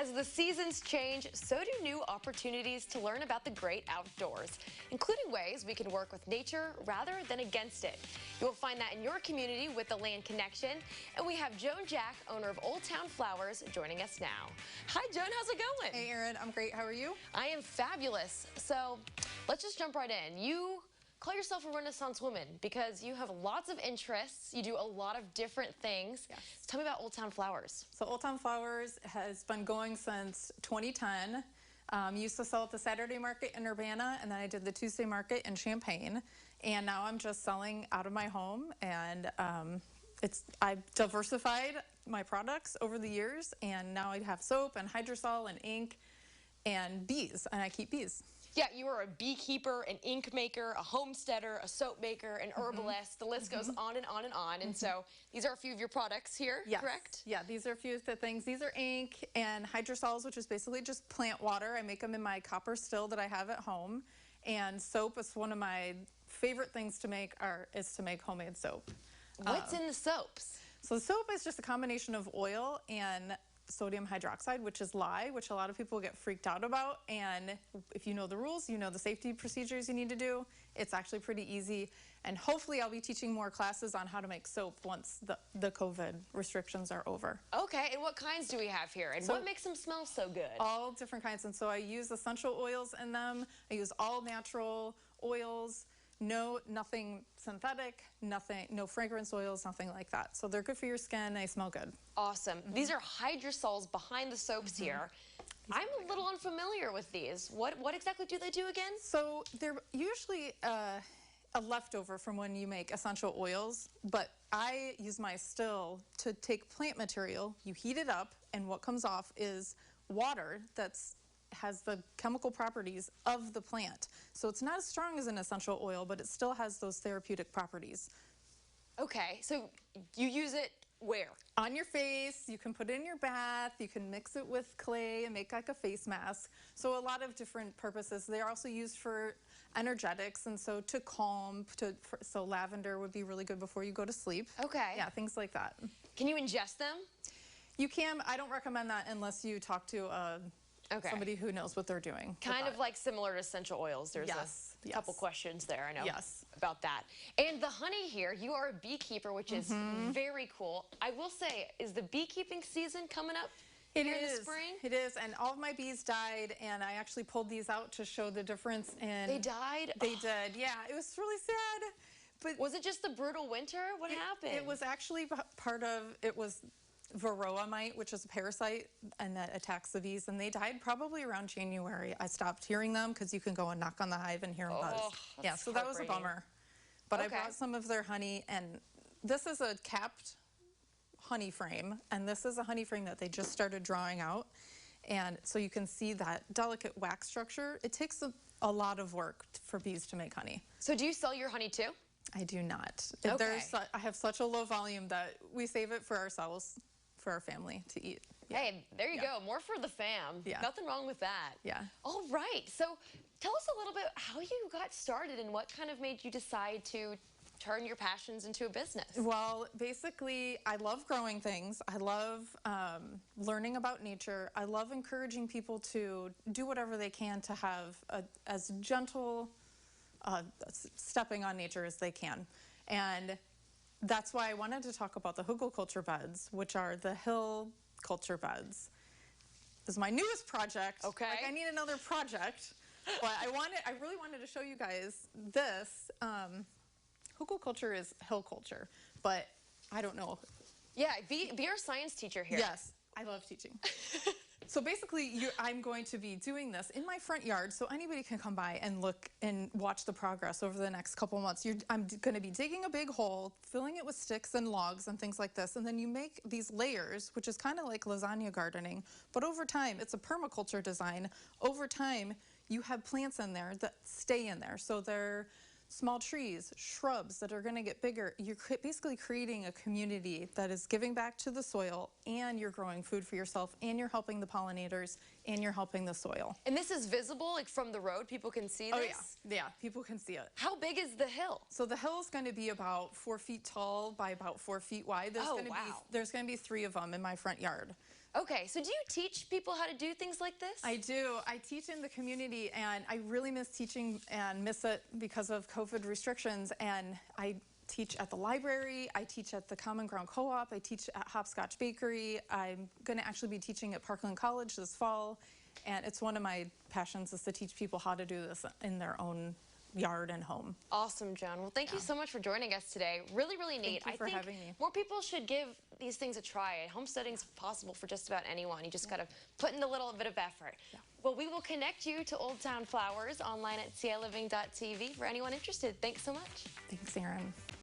As the seasons change, so do new opportunities to learn about the great outdoors, including ways we can work with nature rather than against it. You will find that in your community with the Land Connection, and we have Joan Jack, owner of Old Town Flowers, joining us now. Hi, Joan, how's it going? Hey, Erin, I'm great. How are you? I am fabulous. So let's just jump right in. You call yourself a Renaissance woman because you have lots of interests. You do a lot of different things. Yes. Tell me about Old Town Flowers. So Old Town Flowers has been going since 2010. Used to sell at the Saturday market in Urbana, and then I did the Tuesday market in Champaign. And now I'm just selling out of my home, and I've diversified my products over the years, and now I have soap and hydrosol and ink and bees, and I keep bees. Yeah, you are a beekeeper, an ink maker, a homesteader, a soap maker, an herbalist. The list goes on and on and on. And so these are a few of your products here, Yes. correct? Yeah, these are a few of the things. These are ink and hydrosols, which is basically just plant water. I make them in my copper still that I have at home. And soap is one of my favorite things to make is to make homemade soap. What's in the soaps? So the soap is just a combination of oil and sodium hydroxide, which is lye, which a lot of people get freaked out about. And if you know the rules, you know the safety procedures you need to do, it's actually pretty easy. And hopefully I'll be teaching more classes on how to make soap once the COVID restrictions are over. Okay, and what kinds do we have here? And what makes them smell so good? All different kinds. And so I use essential oils in them. I use all natural oils. Nothing synthetic, no fragrance oils, nothing like that. So they're good for your skin, they smell good. Awesome. These are hydrosols behind the soaps here. I'm a little unfamiliar with these. What exactly do they do again? So they're usually a leftover from when you make essential oils, but I use my still to take plant material, you heat it up, and what comes off is water has the chemical properties of the plant. So it's not as strong as an essential oil, but it still has those therapeutic properties. Okay, so you use it where? On your face, you can put it in your bath, you can mix it with clay and make like a face mask. So a lot of different purposes. They're also used for energetics, and so to calm, so lavender would be really good before you go to sleep. Okay. Yeah, things like that. Can you ingest them? You can. I don't recommend that unless you talk to somebody who knows what they're doing. Kind of like similar to essential oils. There's a couple questions there, I know, about that. And the honey here, you are a beekeeper, which is very cool. I will say, is the beekeeping season coming up here in the spring? It is, and all of my bees died, and I actually pulled these out to show the difference in... They died? They did, yeah. It was really sad. But was it just the brutal winter? What happened? It was actually it was varroa mite, which is a parasite, and that attacks the bees, and they died probably around January. I stopped hearing them because you can go and knock on the hive and hear them buzz. Yeah, so that was a bummer. But I brought some of their honey, and this is a capped honey frame, and this is a honey frame that they just started drawing out. And so you can see that delicate wax structure. It takes a lot of work for bees to make honey. So do you sell your honey too? I do not. Okay. I have such a low volume that we save it for ourselves, for our family to eat. Yeah. Hey, there you go. More for the fam. Yeah. Nothing wrong with that. Yeah. All right. So tell us a little bit how you got started and what kind of made you decide to turn your passions into a business. Well, basically, I love growing things. I love learning about nature. I love encouraging people to do whatever they can to have as gentle stepping on nature as they can. And that's why I wanted to talk about the hugelkultur beds, which are the hill culture beds. This is my newest project. Okay. Like, I need another project. But I really wanted to show you guys this. Hugelkultur is hill culture, but I don't know. Yeah, be our science teacher here. Yes, I love teaching. So basically, I'm going to be doing this in my front yard, so anybody can come by and look and watch the progress over the next couple months. I'm going to be digging a big hole, filling it with sticks and logs and things like this, and then you make these layers, which is kind of like lasagna gardening, but over time, it's a permaculture design. Over time, you have plants in there that stay in there, so they're small trees, shrubs that are going to get bigger. You're basically creating a community that is giving back to the soil, and you're growing food for yourself, and you're helping the pollinators, and you're helping the soil. And this is visible, like from the road, people can see this? Oh yeah, yeah, people can see it. How big is the hill? So the hill is going to be about 4 feet tall by about 4 feet wide. There's going to be 3 of them in my front yard. Okay, so do you teach people how to do things like this? I do. I teach in the community, and I really miss teaching and miss it because of COVID restrictions. And I teach at the library, I teach at the Common Ground Co-op, I teach at Hopscotch Bakery. I'm going to actually be teaching at Parkland College this fall, and it's one of my passions is to teach people how to do this in their own yard and home. Awesome, Joan. Well, thank you so much for joining us today. Really, really neat. Thank you for having me. More people should give these things a try. Homesteading's possible for just about anyone. You just got to put in a little bit of effort. Yeah. Well, we will connect you to Old Town Flowers online at ciliving.tv for anyone interested. Thanks so much. Thanks, Erin.